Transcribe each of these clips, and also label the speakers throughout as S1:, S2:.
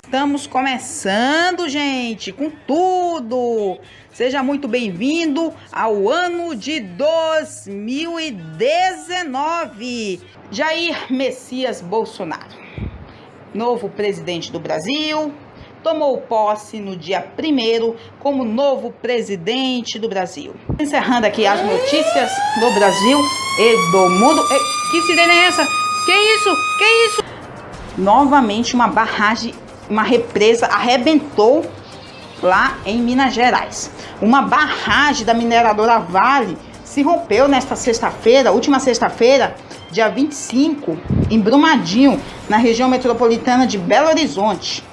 S1: Estamos começando, gente, com tudo. Seja muito bem-vindo ao ano de 2019. Jair Messias Bolsonaro, novo presidente do Brasil, tomou posse no dia 1º como novo presidente do Brasil. Encerrando aqui as notícias do Brasil e do mundo. Que sirene é essa? Que isso? Que isso? Novamente uma barragem, uma represa arrebentou lá em Minas Gerais. Uma barragem da mineradora Vale se rompeu nesta sexta-feira, última sexta-feira, dia 25, em Brumadinho, na região metropolitana de Belo Horizonte.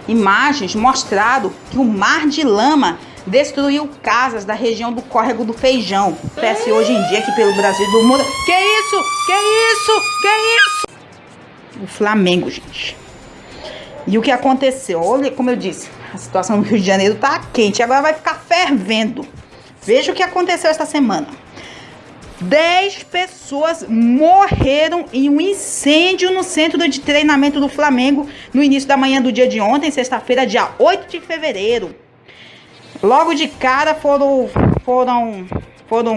S1: Imagens mostraram que o mar de lama destruiu casas da região do Córrego do Feijão. Acontece hoje em dia aqui pelo Brasil do mundo. Que isso? Que isso? Que isso? O Flamengo, gente. E o que aconteceu? Olha, como eu disse, a situação no Rio de Janeiro tá quente, agora vai ficar fervendo. Veja o que aconteceu esta semana. 10 pessoas morreram em um incêndio no centro de treinamento do Flamengo no início da manhã do dia de ontem, sexta-feira, dia 8 de fevereiro. Logo de cara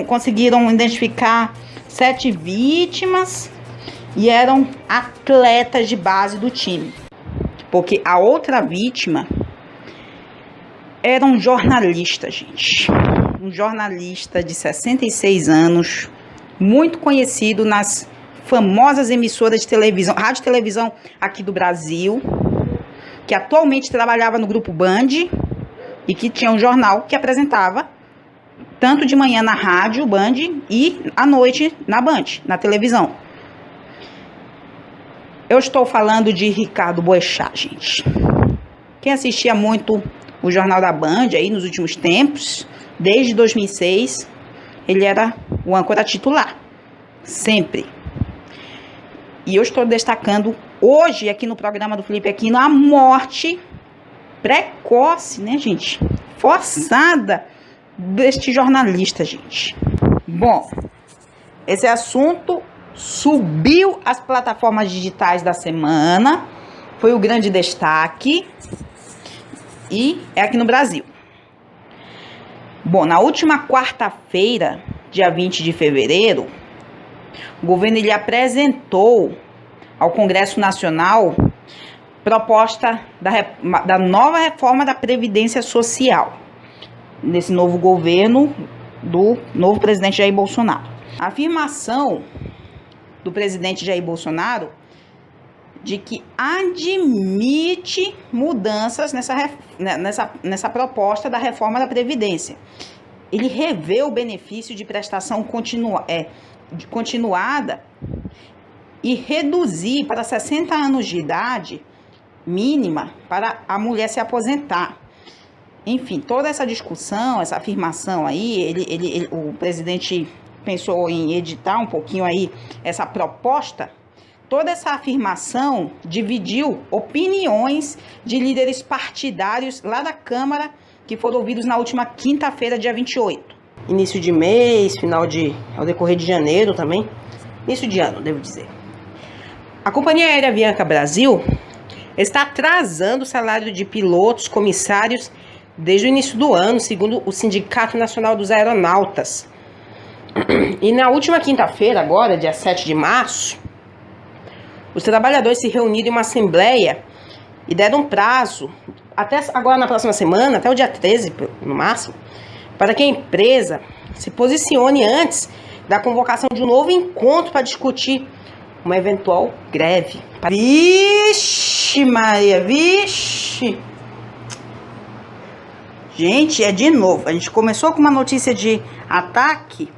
S1: conseguiram identificar 7 vítimas e eram atletas de base do time. Porque a outra vítima era um jornalista, gente. Um jornalista de 66 anos, muito conhecido nas famosas emissoras de televisão, rádio e televisão aqui do Brasil, que atualmente trabalhava no Grupo Band e que tinha um jornal que apresentava tanto de manhã na rádio Band e à noite na Band, na televisão. Eu estou falando de Ricardo Boechat, gente. Quem assistia muito o Jornal da Band aí nos últimos tempos, desde 2006, ele era o âncora titular, sempre. E eu estou destacando hoje aqui no programa do Felipe Aquino a morte precoce, né, gente? Forçada deste jornalista, gente. Bom, esse assunto subiu as plataformas digitais da semana, foi o grande destaque e é aqui no Brasil. Bom, na última quarta-feira, dia 20 de fevereiro, o governo ele apresentou ao Congresso Nacional proposta da nova reforma da Previdência Social, nesse novo governo do novo presidente Jair Bolsonaro. A afirmação do presidente Jair Bolsonaro de que admite mudanças nessa proposta da reforma da Previdência. Ele revê o benefício de prestação continuada e reduzir para 60 anos de idade mínima para a mulher se aposentar. Enfim, toda essa discussão, essa afirmação aí, o presidente pensou em editar um pouquinho aí essa proposta. Toda essa afirmação dividiu opiniões de líderes partidários lá da Câmara, que foram ouvidos na última quinta-feira, dia 28. Início de mês, ao decorrer de janeiro também. Início de ano, devo dizer. A Companhia Aérea Avianca Brasil está atrasando o salário de pilotos, comissários, desde o início do ano, segundo o Sindicato Nacional dos Aeronautas. E na última quinta-feira, agora, dia 7 de março, os trabalhadores se reuniram em uma assembleia e deram um prazo, até agora na próxima semana, até o dia 13, no máximo, para que a empresa se posicione antes da convocação de um novo encontro para discutir uma eventual greve. Vixe, Maria, vixe! Gente, é de novo. A gente começou com uma notícia de ataque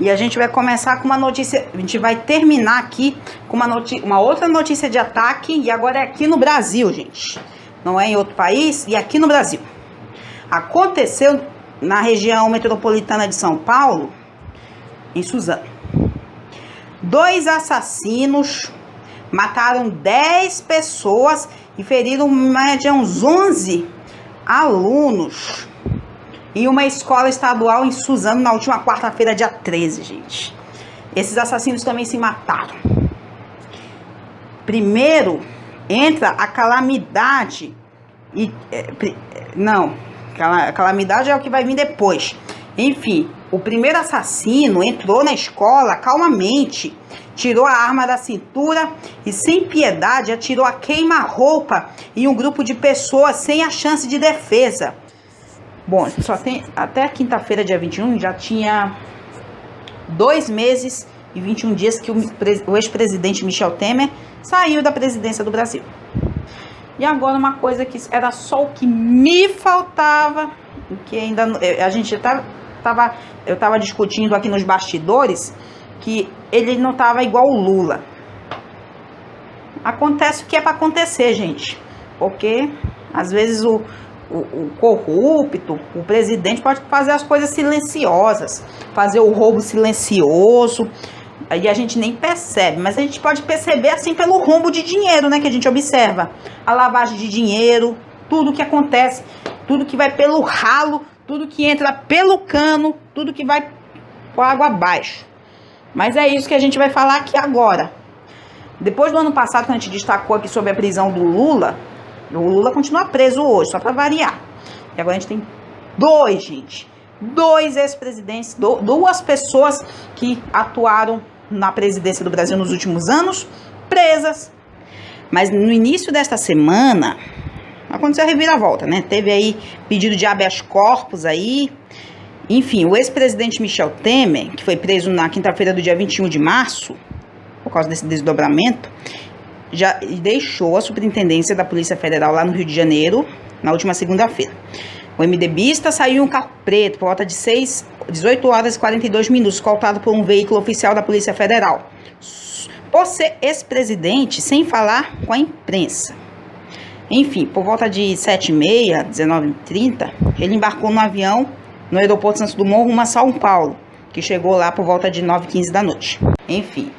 S1: e a gente vai começar com uma notícia. A gente vai terminar aqui com uma outra notícia de ataque e agora é aqui no Brasil, gente. Não é em outro país e aqui no Brasil. Aconteceu na região metropolitana de São Paulo, em Suzano. 2 assassinos mataram 10 pessoas e feriram média uns 11 alunos em uma escola estadual em Suzano na última quarta-feira, dia 13, gente. Esses assassinos também se mataram. Primeiro, entra a calamidade e não, a calamidade é o que vai vir depois. Enfim, o primeiro assassino entrou na escola calmamente, tirou a arma da cintura e sem piedade atirou a queima-roupa em um grupo de pessoas sem a chance de defesa. Bom, só tem até quinta-feira, dia 21, já tinha 2 meses e 21 dias que o ex-presidente Michel Temer saiu da presidência do Brasil. E agora uma coisa que era só o que me faltava, que ainda a gente eu estava discutindo aqui nos bastidores, que ele não estava igual o Lula. Acontece o que é para acontecer, gente, porque às vezes o corrupto, o presidente pode fazer as coisas silenciosas, fazer o roubo silencioso, aí a gente nem percebe, mas a gente pode perceber assim pelo rombo de dinheiro, né, que a gente observa, a lavagem de dinheiro, tudo que acontece, tudo que vai pelo ralo, tudo que entra pelo cano, tudo que vai por água abaixo. Mas é isso que a gente vai falar aqui agora. Depois do ano passado, quando a gente destacou aqui sobre a prisão do Lula, o Lula continua preso hoje, só para variar. E agora a gente tem dois ex-presidentes, 2 pessoas que atuaram na presidência do Brasil nos últimos anos, presas. Mas no início desta semana, aconteceu a reviravolta, né? Teve aí pedido de habeas corpus aí. Enfim, o ex-presidente Michel Temer, que foi preso na quinta-feira do dia 21 de março, por causa desse desdobramento, já deixou a superintendência da Polícia Federal lá no Rio de Janeiro, na última segunda-feira. O MDBista saiu em um carro preto por volta de 18 horas e 42 minutos, escoltado por um veículo oficial da Polícia Federal, por ser ex-presidente, sem falar com a imprensa. Enfim, por volta de 7h30, 19h30, ele embarcou no avião no aeroporto Santos Dumont rumo a São Paulo, que chegou lá por volta de 9h15 da noite. Enfim,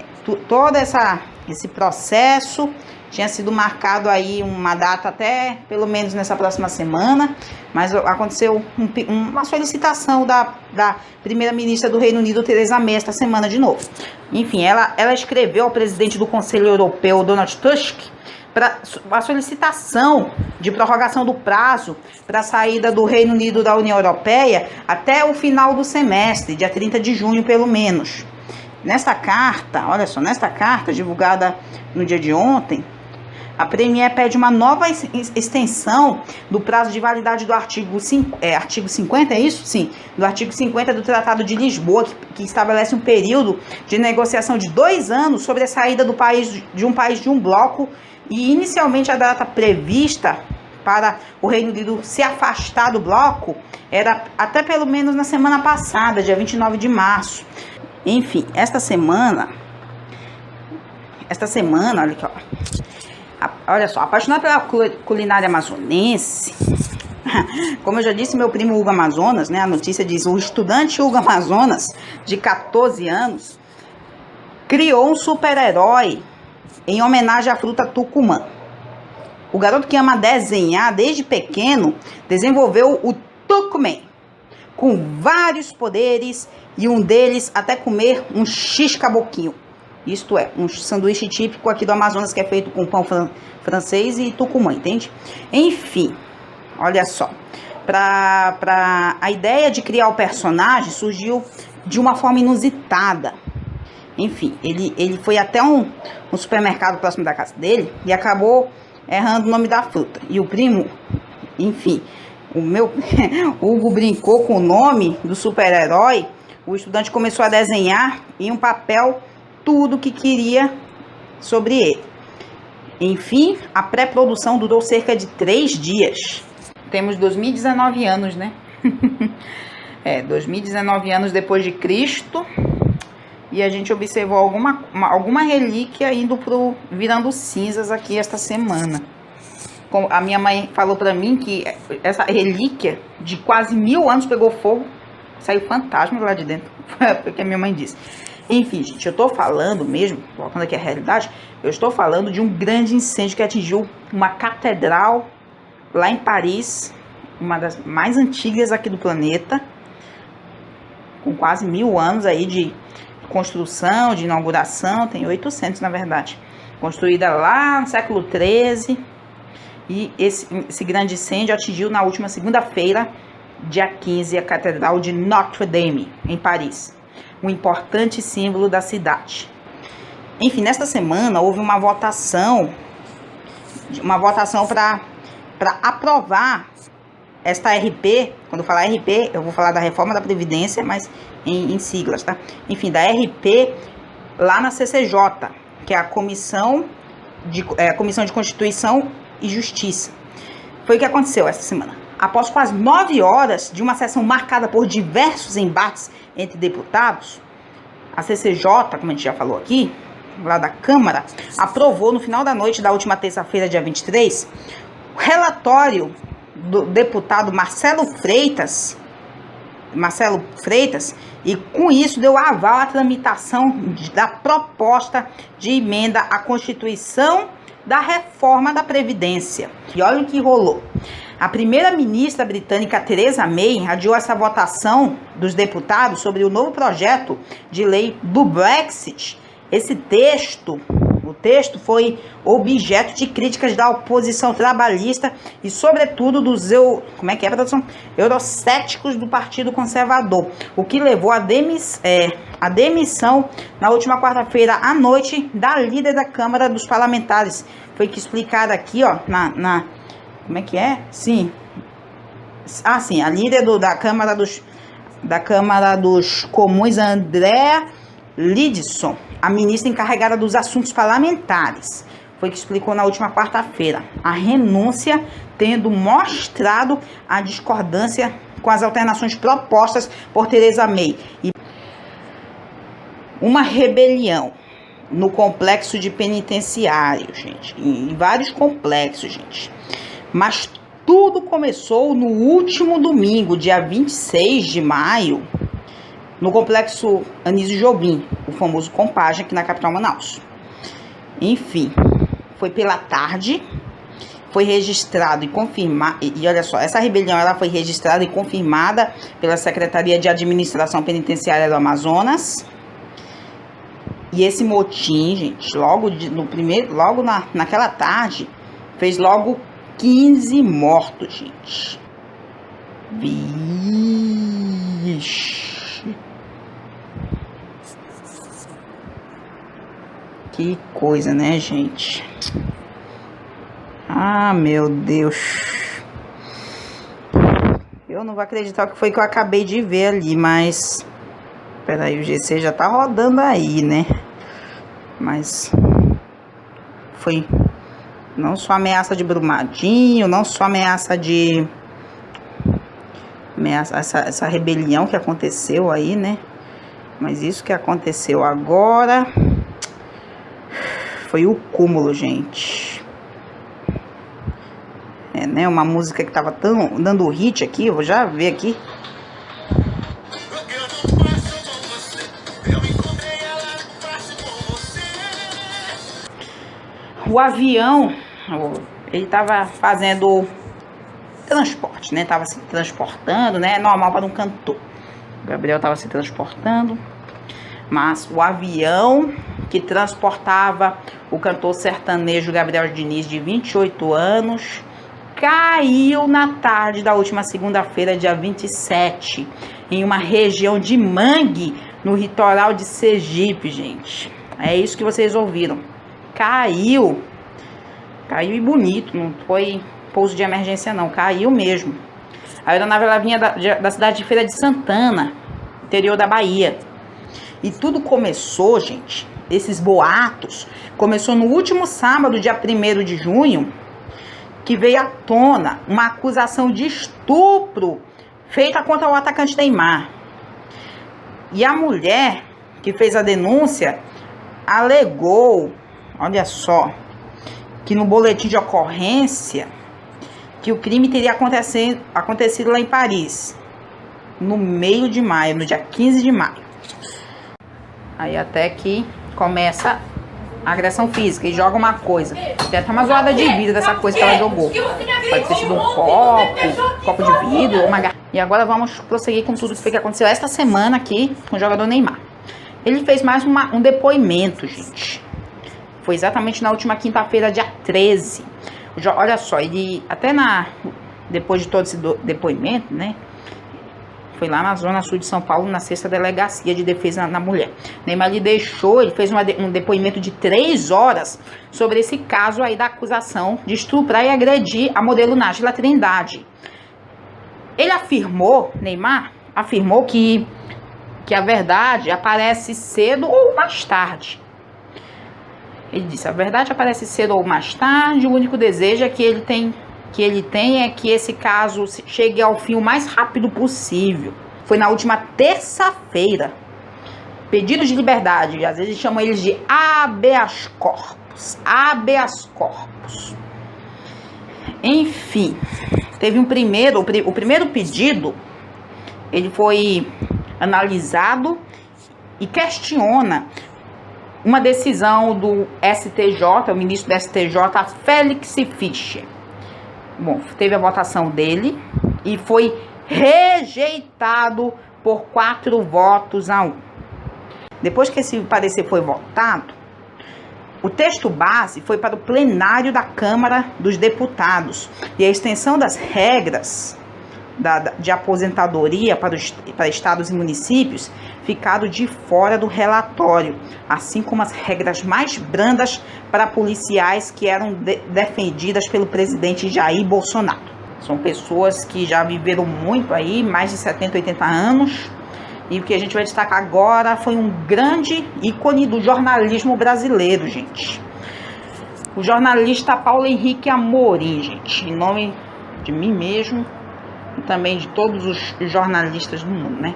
S1: todo esse processo tinha sido marcado aí uma data até pelo menos nessa próxima semana, mas aconteceu uma solicitação da primeira-ministra do Reino Unido, Theresa May, esta semana de novo. Enfim, ela escreveu ao presidente do Conselho Europeu, Donald Tusk, para a solicitação de prorrogação do prazo para a saída do Reino Unido da União Europeia até o final do semestre, dia 30 de junho pelo menos. Nesta carta, olha só, divulgada no dia de ontem, a Premier pede uma nova extensão do prazo de validade do artigo 50, é isso? Sim, do artigo 50 do Tratado de Lisboa, que estabelece um período de negociação de 2 anos sobre a saída de um país de um bloco. E inicialmente a data prevista para o Reino Unido se afastar do bloco era até pelo menos na semana passada, dia 29 de março. Enfim, esta semana, olha aqui, ó. Olha só, apaixonado pela culinária amazonense, como eu já disse, meu primo Hugo Amazonas, né? A notícia diz: o estudante Hugo Amazonas, de 14 anos, criou um super-herói em homenagem à fruta tucumã. O garoto, que ama desenhar desde pequeno, desenvolveu o Tucuman, com vários poderes, e um deles até comer um x-caboquinho. Isto é, um sanduíche típico aqui do Amazonas, que é feito com pão francês e tucumã, entende? Enfim, olha só. A ideia de criar o personagem surgiu de uma forma inusitada. Enfim, ele foi até um supermercado próximo da casa dele e acabou errando o nome da fruta. E o primo, enfim, o Hugo brincou com o nome do super-herói. O estudante começou a desenhar em um papel tudo o que queria sobre ele. Enfim, a pré-produção durou cerca de 3 dias. Temos 2019 anos, né? 2019 anos depois de Cristo. E a gente observou alguma relíquia virando cinzas aqui esta semana. A minha mãe falou pra mim que essa relíquia de quase 1000 anos pegou fogo. Saiu fantasma lá de dentro. Foi o que a minha mãe disse. Enfim, gente, eu tô falando mesmo, voltando aqui à realidade, eu estou falando de um grande incêndio que atingiu uma catedral lá em Paris, uma das mais antigas aqui do planeta, com quase 1000 anos aí de construção, de inauguração, tem 800 na verdade. construída lá no século XIII. E esse grande incêndio atingiu na última segunda-feira, dia 15, a Catedral de Notre-Dame, em Paris, um importante símbolo da cidade. Enfim, nesta semana houve uma votação para aprovar esta RP. Quando eu falar RP, eu vou falar da reforma da Previdência, mas em siglas, tá? Enfim, da RP lá na CCJ, que é a Comissão de Constituição e Justiça. Foi o que aconteceu essa semana. Após quase 9 horas de uma sessão marcada por diversos embates entre deputados, a CCJ, como a gente já falou aqui, lá da Câmara, aprovou no final da noite da última terça-feira, dia 23, o relatório do deputado Marcelo Freitas, e com isso deu aval à tramitação da proposta de emenda à Constituição da reforma da Previdência. E olha o que rolou. A primeira-ministra britânica Theresa May adiou essa votação dos deputados sobre o novo projeto de lei do Brexit. O texto foi objeto de críticas da oposição trabalhista e, sobretudo, dos eurocéticos do Partido Conservador, o que levou à demissão na última quarta-feira à noite da líder da Câmara dos Parlamentares. Foi que explicaram aqui, ó, como é que é? Sim. Ah, sim, a líder da Câmara dos Comuns, Andrea Leadsom, a ministra encarregada dos assuntos parlamentares, foi que explicou na última quarta-feira a renúncia, tendo mostrado a discordância com as alternações propostas por Theresa May. E uma rebelião no complexo de penitenciário, gente, em vários complexos, gente. Mas tudo começou no último domingo, dia 26 de maio, no complexo Anísio Jobim, o famoso Compagem, aqui na capital Manaus. Enfim, foi pela tarde, foi registrado e confirmado, e olha só, essa rebelião ela foi registrada e confirmada pela Secretaria de Administração Penitenciária do Amazonas. E esse motim, gente, naquela tarde, fez logo 15 mortos, gente. Vixe. Que coisa, né, gente? Ah, meu Deus. Eu não vou acreditar que foi que eu acabei de ver ali, mas... Peraí, o GC já tá rodando aí, né? Mas... Foi... Não só ameaça de Brumadinho, não só ameaça de... Essa rebelião que aconteceu aí, né? Mas isso que aconteceu agora... Foi o cúmulo, gente. É, né? Uma música que tava dando hit aqui. Eu vou já ver aqui. O avião, ele tava fazendo transporte, né? Tava se transportando, né? Normal para um cantor. O Gabriel tava se transportando. Mas o avião que transportava o cantor sertanejo Gabriel Diniz, de 28 anos, caiu na tarde da última segunda-feira, dia 27, em uma região de Mangue, no litoral de Sergipe, gente. É isso que vocês ouviram. Caiu e bonito, não foi pouso de emergência não, caiu mesmo. A aeronave ela vinha da cidade de Feira de Santana, interior da Bahia. E tudo começou, gente, esses boatos, começou no último sábado, dia 1º de junho, que veio à tona uma acusação de estupro feita contra o atacante Neymar. E a mulher que fez a denúncia alegou, olha só, que no boletim de ocorrência, que o crime teria acontecido lá em Paris, no meio de maio, no dia 15 de maio. Aí até que começa a agressão física e joga uma coisa. Tem até uma zoada de vidro dessa coisa que ela jogou. Pode ter sido um copo de vidro ou uma garrafa. E agora vamos prosseguir com tudo que aconteceu esta semana aqui com o jogador Neymar. Ele fez mais um depoimento, gente. Foi exatamente na última quinta-feira, dia 13. Olha só, ele até depois de todo esse depoimento, né? Foi lá na Zona Sul de São Paulo, na 6ª Delegacia de Defesa da Mulher. Neymar ele fez um depoimento de 3 horas sobre esse caso aí da acusação de estuprar e agredir a modelo Nájila Trindade. Ele Neymar afirmou que a verdade aparece cedo ou mais tarde. Ele disse, a verdade aparece cedo ou mais tarde, o único desejo que ele tem é que esse caso chegue ao fim o mais rápido possível. Foi na última terça-feira. Pedidos de liberdade, às vezes chamam eles de habeas corpus. Habeas corpus. Enfim, teve o primeiro pedido, ele foi analisado e questiona uma decisão do STJ, o ministro do STJ, Félix Fischer. Bom, teve a votação dele e foi rejeitado por 4 votos a 1. Depois que esse parecer foi votado, o texto base foi para o plenário da Câmara dos Deputados e a extensão das regras de aposentadoria para estados e municípios ficaram de fora do relatório, assim como as regras mais brandas para policiais que eram defendidas pelo presidente Jair Bolsonaro. São pessoas que já viveram muito aí, mais de 70, 80 anos, e o que a gente vai destacar agora foi um grande ícone do jornalismo brasileiro, gente. O jornalista Paulo Henrique Amorim, gente, em nome de mim mesmo e também de todos os jornalistas do mundo, né?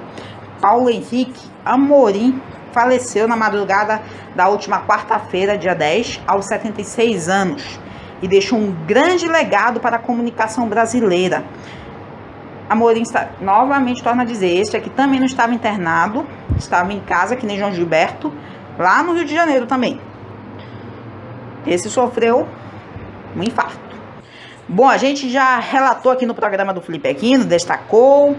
S1: Paulo Henrique Amorim faleceu na madrugada da última quarta-feira, dia 10, aos 76 anos, e deixou um grande legado para a comunicação brasileira. Amorim novamente torna a dizer, este aqui também não estava internado, estava em casa, que nem João Gilberto, lá no Rio de Janeiro também. Esse sofreu um infarto. Bom, a gente já relatou aqui no programa do Felipe Aquino, destacou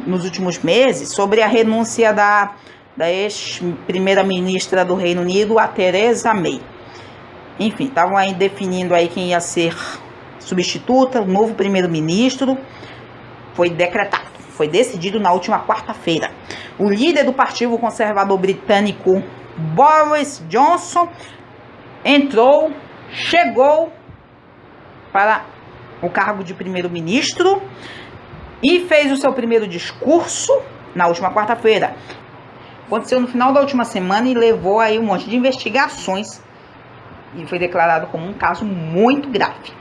S1: nos últimos meses sobre a renúncia da ex-primeira-ministra do Reino Unido, a Theresa May. Enfim, estavam aí definindo aí quem ia ser substituta, o novo primeiro-ministro. Foi decretado, foi decidido na última quarta-feira. O líder do Partido Conservador Britânico, Boris Johnson, chegou para o cargo de primeiro-ministro e fez o seu primeiro discurso na última quarta-feira. Aconteceu no final da última semana e levou aí um monte de investigações e foi declarado como um caso muito grave.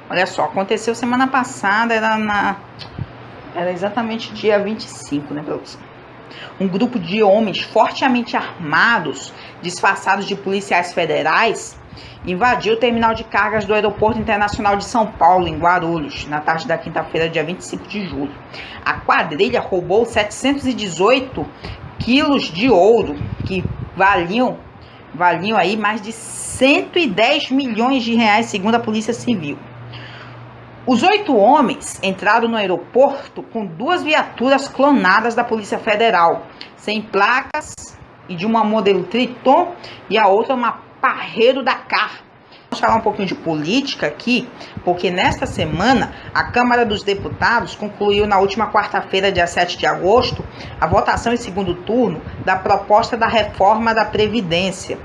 S1: Olha só, aconteceu semana passada, era exatamente dia 25, né, produção? Um grupo de homens fortemente armados, disfarçados de policiais federais, invadiu o terminal de cargas do Aeroporto Internacional de São Paulo, em Guarulhos, na tarde da quinta-feira, dia 25 de julho. A quadrilha roubou 718 quilos de ouro, que valiam aí mais de 110 milhões de reais, segundo a Polícia Civil. Os 8 homens entraram no aeroporto com 2 viaturas clonadas da Polícia Federal, sem placas, e de uma modelo Triton e a outra uma Parreiro Dakar. Vamos falar um pouquinho de política aqui, porque nesta semana a Câmara dos Deputados concluiu na última quarta-feira, dia 7 de agosto, a votação em segundo turno da proposta da reforma da Previdência.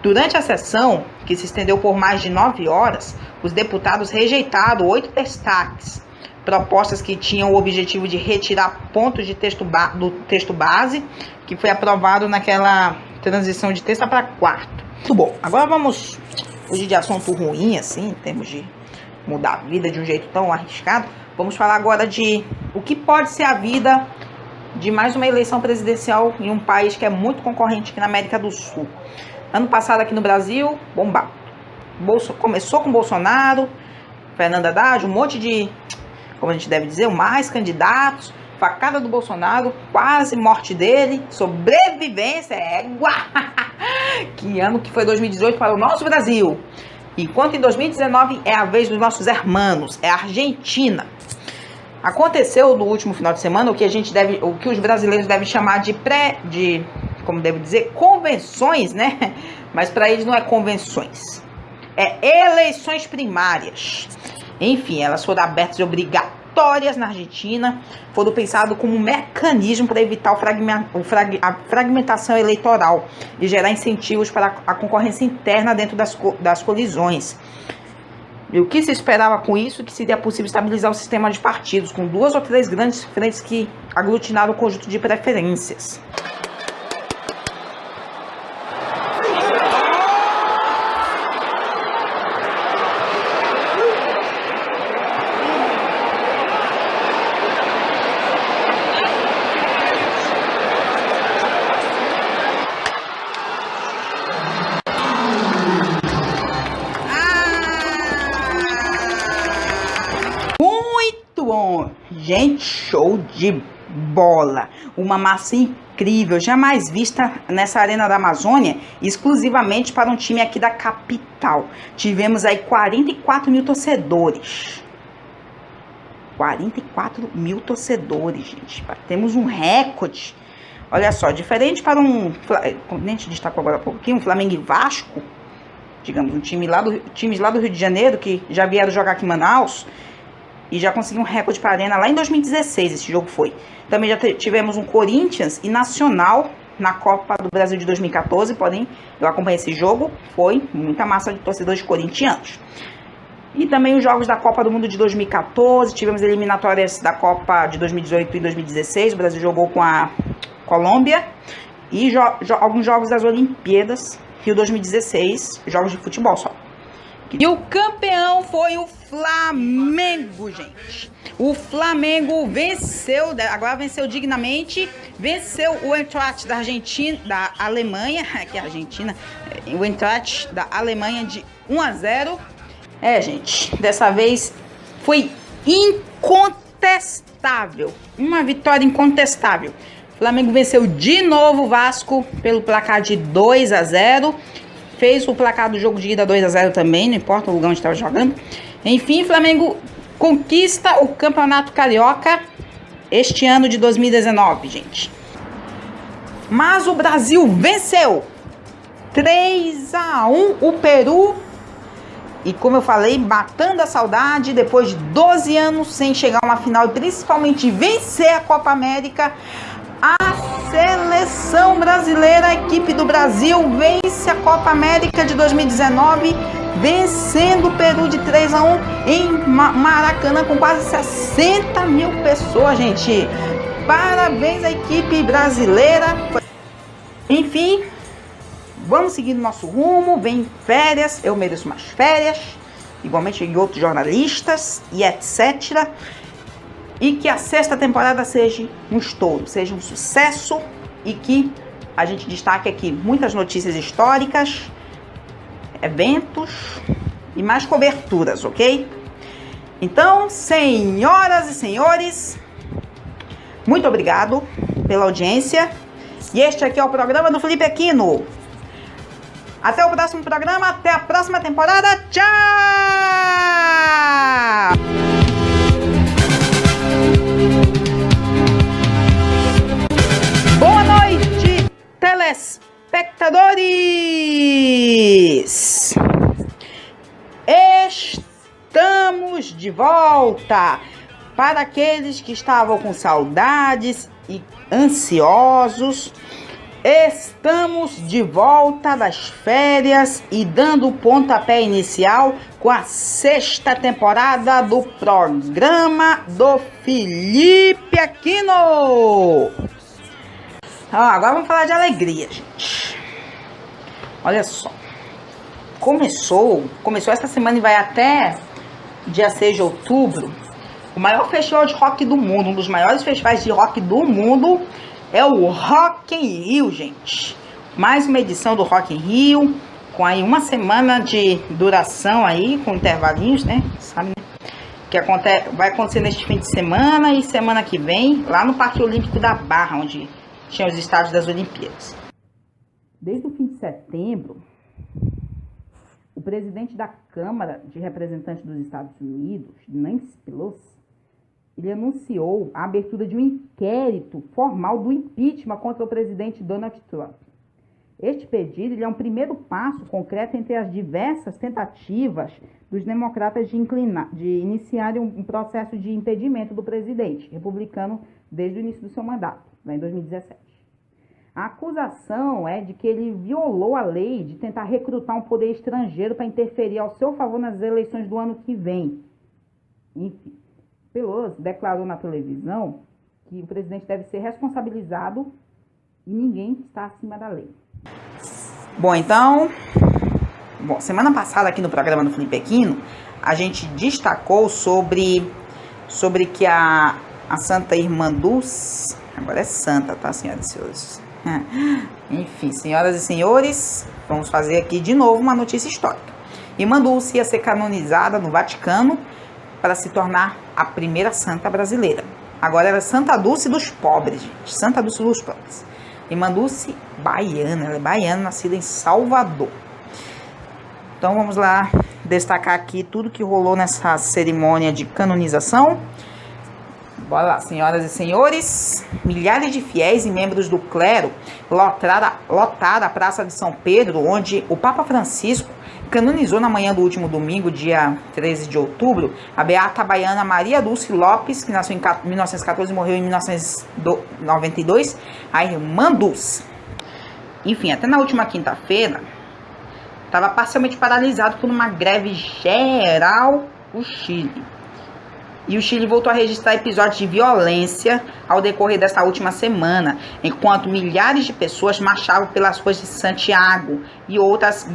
S1: Durante a sessão, que se estendeu por mais de 9 horas, os deputados rejeitaram 8 destaques, propostas que tinham o objetivo de retirar pontos de do texto base, que foi aprovado naquela transição de terça para quarta. Muito bom, agora vamos fugir de assunto ruim, assim, em termos de mudar a vida de um jeito tão arriscado. Vamos falar agora de o que pode ser a vida de mais uma eleição presidencial em um país que é muito concorrente aqui na América do Sul. Ano passado aqui no Brasil, bombado. Começou com Bolsonaro, Fernando Haddad, um monte de, como a gente deve dizer, mais candidatos, facada do Bolsonaro, quase morte dele, sobrevivência, égua. Que ano que foi 2018 para o nosso Brasil. Enquanto em 2019 é a vez dos nossos hermanos, é a Argentina. Aconteceu no último final de semana o que os brasileiros devem chamar de como devo dizer, convenções, né? Mas para eles não é convenções, é eleições primárias. Enfim, elas foram abertas e obrigatórias na Argentina, foram pensadas como um mecanismo para evitar a fragmentação eleitoral e gerar incentivos para a concorrência interna dentro das colisões. E o que se esperava com isso? Que seria possível estabilizar o sistema de partidos, com 2 ou 3 grandes frentes que aglutinaram o conjunto de preferências. Gente, show de bola! Uma massa incrível, jamais vista nessa Arena da Amazônia, exclusivamente para um time aqui da capital. Tivemos aí 44 mil torcedores. 44 mil torcedores, gente. Temos um recorde. Olha só, diferente para como a gente destacou agora há pouquinho, um Flamengo e Vasco, digamos, times lá do Rio de Janeiro, que já vieram jogar aqui em Manaus, e já conseguiu um recorde para a Arena lá em 2016, esse jogo foi. Também já tivemos um Corinthians e Nacional na Copa do Brasil de 2014, porém, eu acompanhei esse jogo, foi muita massa de torcedores corintianos. E também os jogos da Copa do Mundo de 2014, tivemos eliminatórias da Copa de 2018 e 2016, o Brasil jogou com a Colômbia, e alguns jogos das Olimpíadas, Rio 2016, jogos de futebol só. E o campeão foi o Flamengo, gente. O Flamengo venceu, agora venceu dignamente, venceu o Eintracht da Argentina, da Alemanha, aqui é a Argentina, o Eintracht da Alemanha de 1-0. Gente, dessa vez foi incontestável, uma vitória incontestável. O Flamengo venceu de novo o Vasco pelo placar de 2-0. Fez o placar do jogo de ida 2-0 também, não importa o lugar onde estava jogando. Enfim, Flamengo conquista o Campeonato Carioca este ano de 2019, gente. Mas o Brasil venceu 3-1 o Peru. E como eu falei, matando a saudade, depois de 12 anos sem chegar a uma final e principalmente vencer a Copa América, a seleção brasileira, a equipe do Brasil, vence a Copa América de 2019, vencendo o Peru de 3-1 em Maracanã, com quase 60 mil pessoas, gente. Parabéns à equipe brasileira. Enfim, vamos seguir nosso rumo, vem férias, eu mereço mais férias, igualmente em outros jornalistas e etc. E que a 6ª temporada seja um estouro, seja um sucesso e que a gente destaque aqui muitas notícias históricas, eventos e mais coberturas, ok? Então, senhoras e senhores, muito obrigado pela audiência. E este aqui é o programa do Felipe Aquino. Até o próximo programa, até a próxima temporada. Tchau! Boa noite, telespectadores! Estamos de volta! Para aqueles que estavam com saudades e ansiosos, estamos de volta das férias e dando o pontapé inicial com a 6ª temporada do programa do Felipe Aquino. Agora vamos falar de alegria, gente. Olha só. Começou essa semana e vai até dia 6 de outubro, o maior festival de rock do mundo, um dos maiores festivais de rock do mundo, é o Rock in Rio, gente. Mais uma edição do Rock in Rio, com aí uma semana de duração aí, com intervalinhos, né? Sabe, né? Que vai acontecer neste fim de semana e semana que vem, lá no Parque Olímpico da Barra, onde tinha os estádios das Olimpíadas. Desde o fim de setembro, o presidente da Câmara de Representantes dos Estados Unidos, Nancy Pelosi, ele anunciou a abertura de um inquérito formal do impeachment contra o presidente Donald Trump. Este pedido ele é um primeiro passo concreto entre as diversas tentativas dos democratas de iniciarem um processo de impedimento do presidente republicano desde o início do seu mandato, lá em 2017. A acusação é de que ele violou a lei de tentar recrutar um poder estrangeiro para interferir ao seu favor nas eleições do ano que vem. Enfim, Pelosi declarou na televisão que o presidente deve ser responsabilizado e ninguém está acima da lei. Bom, então, semana passada aqui no programa do Felipe Aquino, a gente destacou sobre que a Santa Irmã Dulce, agora é santa, tá, senhoras e senhores? Enfim, senhoras e senhores, vamos fazer aqui de novo uma notícia histórica. Irmã Dulce ia ser canonizada no Vaticano para se tornar a primeira santa brasileira. Agora era Santa Dulce dos pobres, gente. Santa Dulce dos pobres. Irmã Dulce, baiana, ela é baiana, nascida em Salvador. Então vamos lá destacar aqui tudo que rolou nessa cerimônia de canonização. Bora lá, senhoras e senhores. Milhares de fiéis e membros do clero lotaram a Praça de São Pedro, onde o Papa Francisco canonizou na manhã do último domingo, dia 13 de outubro, a beata baiana Maria Dulce Lopes, que nasceu em 1914 e morreu em 1992, a Irmã Dulce. Enfim, até na última quinta-feira, estava parcialmente paralisado por uma greve geral no Chile. E o Chile voltou a registrar episódios de violência ao decorrer desta última semana, enquanto milhares de pessoas marchavam pelas ruas de Santiago e outras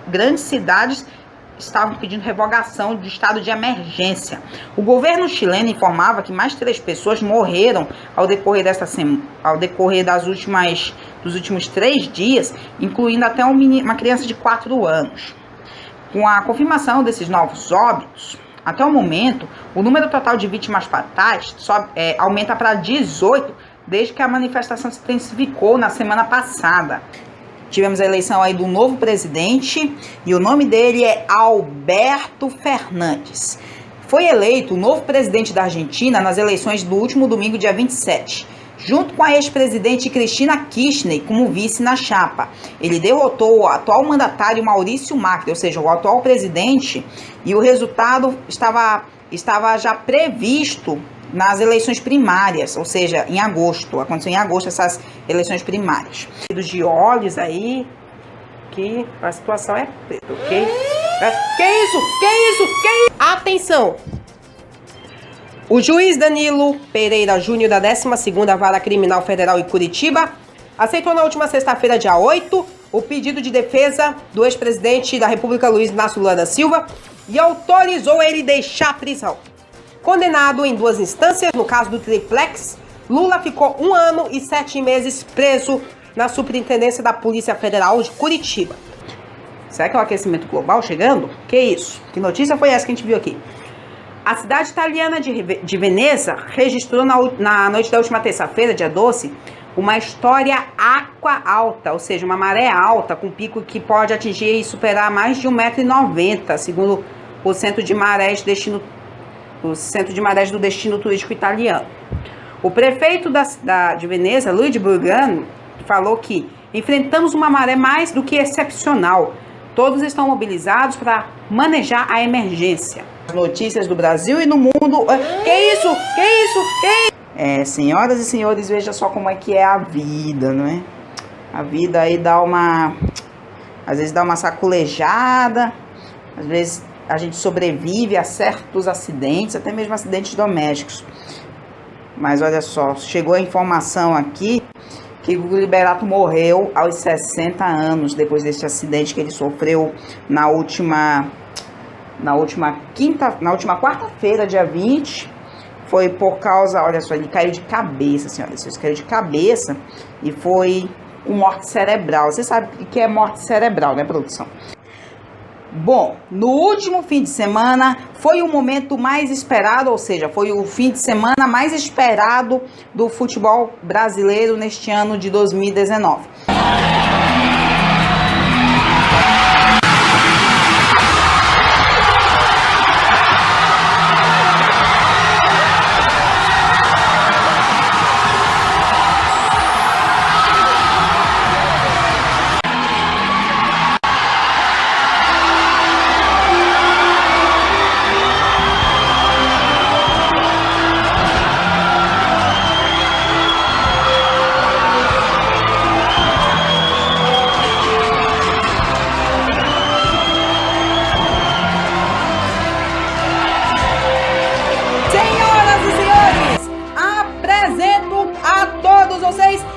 S1: grandes cidades estavam pedindo revogação do estado de emergência. O governo chileno informava que mais 3 pessoas morreram ao decorrer dos últimos 3 dias, incluindo até uma criança de 4 anos. Com a confirmação desses novos óbitos, até o momento, o número total de vítimas fatais aumenta para 18, desde que a manifestação se intensificou na semana passada. Tivemos a eleição aí do novo presidente e o nome dele é Alberto Fernandes. Foi eleito o novo presidente da Argentina nas eleições do último domingo, dia 27. Junto com a ex-presidente Cristina Kirchner como vice na chapa. Ele derrotou o atual mandatário Maurício Macri, ou seja, o atual presidente, e o resultado estava já previsto nas eleições primárias, ou seja, em agosto. Aconteceu em agosto essas eleições primárias. De olhos aí, que a situação é preta, ok? Que isso?
S2: Atenção! O juiz Danilo Pereira Júnior, da 12ª Vara Criminal Federal em Curitiba, aceitou na última sexta-feira, dia 8, o pedido de defesa do ex-presidente da República, Luiz Inácio Lula da Silva, e autorizou ele deixar a prisão. Condenado em 2 instâncias, no caso do triplex, Lula ficou 1 ano e 7 meses preso na Superintendência da Polícia Federal de Curitiba.
S1: Será que é o aquecimento global chegando? Que isso? Que notícia foi essa que a gente viu aqui? A cidade italiana de Veneza registrou na noite da última terça-feira, dia 12, uma história aqua alta, ou seja, uma maré alta com pico que pode atingir e superar mais de 1,90 m, segundo o Centro de Marés do Destino Turístico Italiano. O prefeito de Veneza, Luigi Burgano, falou que enfrentamos uma maré mais do que excepcional. Todos estão mobilizados para manejar a emergência. Notícias do Brasil e do mundo. Que isso? Senhoras e senhores, veja só como é que é a vida, não é? A vida aí às vezes dá uma saculejada, às vezes a gente sobrevive a certos acidentes, até mesmo acidentes domésticos. Mas olha só, chegou a informação aqui que o Liberato morreu aos 60 anos depois desse acidente que ele sofreu na última quarta-feira, dia 20, foi por causa, olha só, ele caiu de cabeça, senhoras, ele caiu de cabeça e foi com morte cerebral. Você sabe o que é morte cerebral, né, produção? Bom, no último fim de semana foi o momento mais esperado, ou seja, foi o fim de semana mais esperado do futebol brasileiro neste ano de 2019.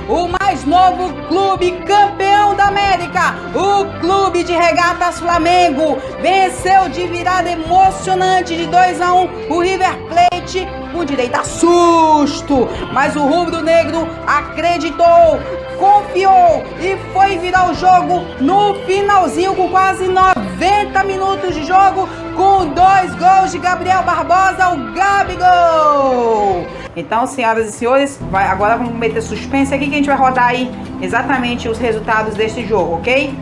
S1: o mais novo clube campeão da América, o Clube de Regatas Flamengo, venceu de virada emocionante de 2-1 o River Plate com direito a susto, mas o rubro-negro acreditou, confiou e foi virar o jogo no finalzinho com quase 90 minutos de jogo com 2 gols de Gabriel Barbosa, o Gabigol. Então, senhoras e senhores, agora vamos meter suspense aqui que a gente vai rodar aí exatamente os resultados deste jogo, ok?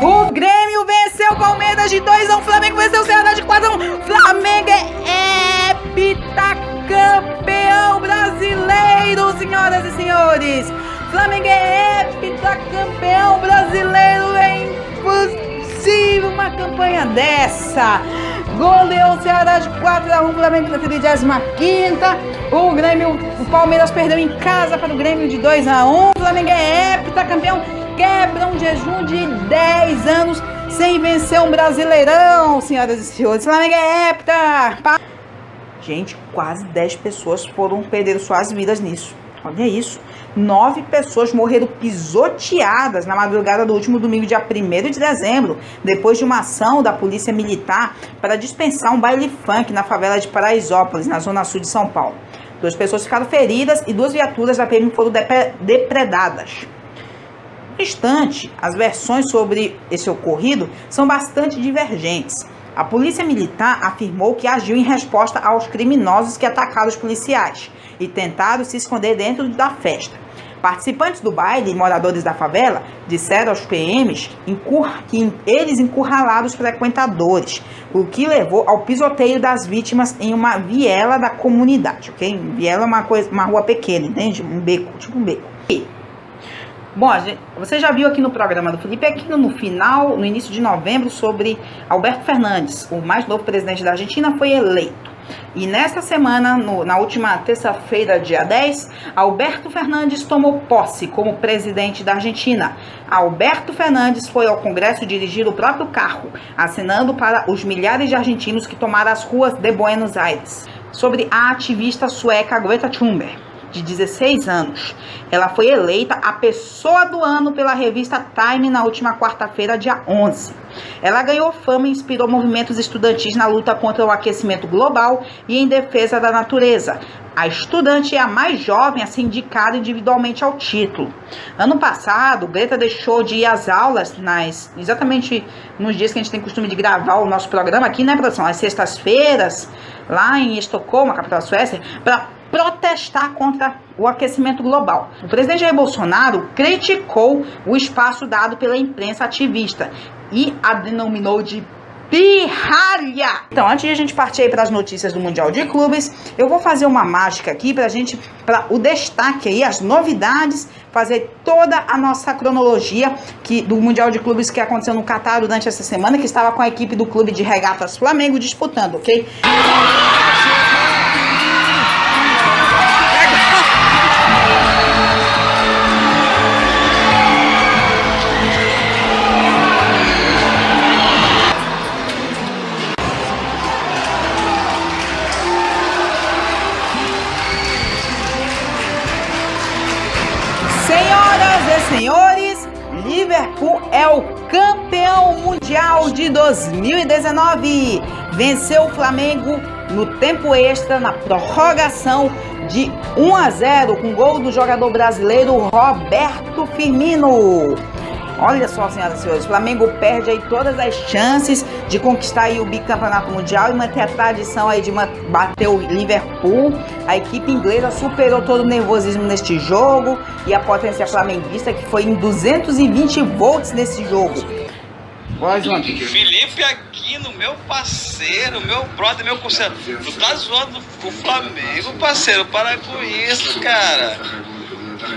S1: O Grêmio venceu o Palmeiras de 2-1, Flamengo venceu o Ceará de 4-1, Flamengo é heptacampeão brasileiro, senhoras e senhores. Flamengo é heptacampeão brasileiro, é impossível uma campanha dessa. Goleou o Ceará de 4-1, Flamengo na 35ª. O Grêmio, o Palmeiras perdeu em casa para o Grêmio de 2-1. O Flamengo é heptacampeão, quebra um jejum de 10 anos sem vencer um Brasileirão, senhoras e senhores. O Flamengo é hepta. Gente, quase 10 pessoas perderam suas vidas nisso. Olha isso. 9 pessoas morreram pisoteadas na madrugada do último domingo, dia 1º de dezembro, depois de uma ação da polícia militar para dispensar um baile funk na favela de Paraisópolis, na zona sul de São Paulo. 2 pessoas ficaram feridas e 2 viaturas da PM foram depredadas. No instante, as versões sobre esse ocorrido são bastante divergentes. A polícia militar afirmou que agiu em resposta aos criminosos que atacaram os policiais e tentaram se esconder dentro da festa. Participantes do baile e moradores da favela disseram aos PMs que eles encurralaram os frequentadores, o que levou ao pisoteio das vítimas em uma viela da comunidade, ok? Viela é uma rua pequena, entende? Um beco, tipo um beco. Bom, você já viu aqui no programa do Felipe Aquino, no início de novembro, sobre Alberto Fernandes, o mais novo presidente da Argentina, foi eleito. E nesta semana, na última terça-feira, dia 10, Alberto Fernandes tomou posse como presidente da Argentina. Alberto Fernandes foi ao Congresso dirigir o próprio carro, acenando para os milhares de argentinos que tomaram as ruas de Buenos Aires. Sobre a ativista sueca Greta Thunberg, de 16 anos. Ela foi eleita a pessoa do ano pela revista Time na última quarta-feira, dia 11. Ela ganhou fama e inspirou movimentos estudantis na luta contra o aquecimento global e em defesa da natureza. A estudante é a mais jovem a ser indicada individualmente ao título. Ano passado, Greta deixou de ir às aulas exatamente nos dias que a gente tem costume de gravar o nosso programa aqui, né, produção? Às sextas-feiras, lá em Estocolmo, a capital da Suécia, para protestar contra o aquecimento global. O presidente Jair Bolsonaro criticou o espaço dado pela imprensa ativista e a denominou de pirralha. Então, antes de a gente partir aí para as notícias do Mundial de Clubes, eu vou fazer uma mágica aqui para o destaque aí, as novidades, fazer toda a nossa cronologia do Mundial de Clubes que aconteceu no Catar durante essa semana, que estava com a equipe do Clube de Regatas Flamengo disputando, ok? Senhores, Liverpool é o campeão mundial de 2019. Venceu o Flamengo no tempo extra, na prorrogação de 1-0, com gol do jogador brasileiro Roberto Firmino. Olha só, senhoras e senhores, o Flamengo perde aí todas as chances de conquistar aí o bicampeonato mundial e manter a tradição aí de bater o Liverpool. A equipe inglesa superou todo o nervosismo neste jogo e a potência flamenguista, que foi em 220 volts nesse jogo.
S3: Felipe Aquino, meu parceiro, meu brother, meu conselho. Tu tá zoando o Flamengo, parceiro, para com isso, cara.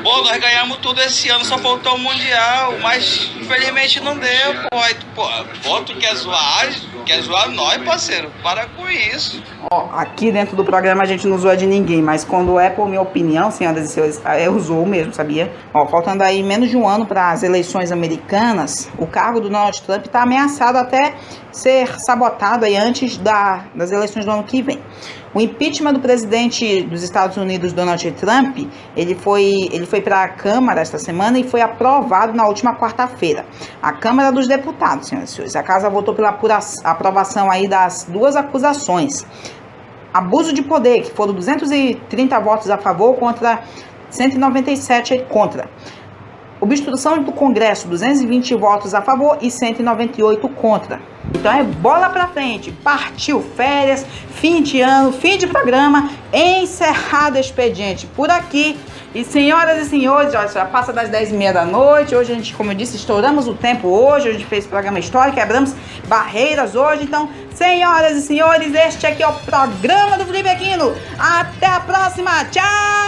S3: Pô, nós ganhamos tudo esse ano, só faltou o Mundial, mas infelizmente não deu, pô. Aí, pô, tu quer zoar nós, parceiro, para com isso.
S1: Ó, aqui dentro do programa a gente não zoa de ninguém, mas quando é por minha opinião, senhoras e senhores, eu zoo mesmo, sabia? Ó, faltando aí menos de um ano para as eleições americanas, o cargo do Donald Trump está ameaçado até ser sabotado aí antes das eleições do ano que vem. O impeachment do presidente dos Estados Unidos, Donald Trump, ele foi para a Câmara esta semana e foi aprovado na última quarta-feira. A Câmara dos Deputados, senhoras e senhores. A Casa votou pela aprovação aí das duas acusações. Abuso de poder, que foram 230 votos a favor contra 197 contra. Obstrução do Congresso, 220 votos a favor e 198 contra. Então é bola pra frente, partiu férias, fim de ano, fim de programa, encerrado o expediente por aqui. E senhoras e senhores, já passa das 10h30 da noite, hoje a gente, como eu disse, estouramos o tempo hoje, a gente fez programa histórico, quebramos barreiras hoje. Então, senhoras e senhores, este aqui é o programa do Felipe Aquino. Até a próxima, tchau!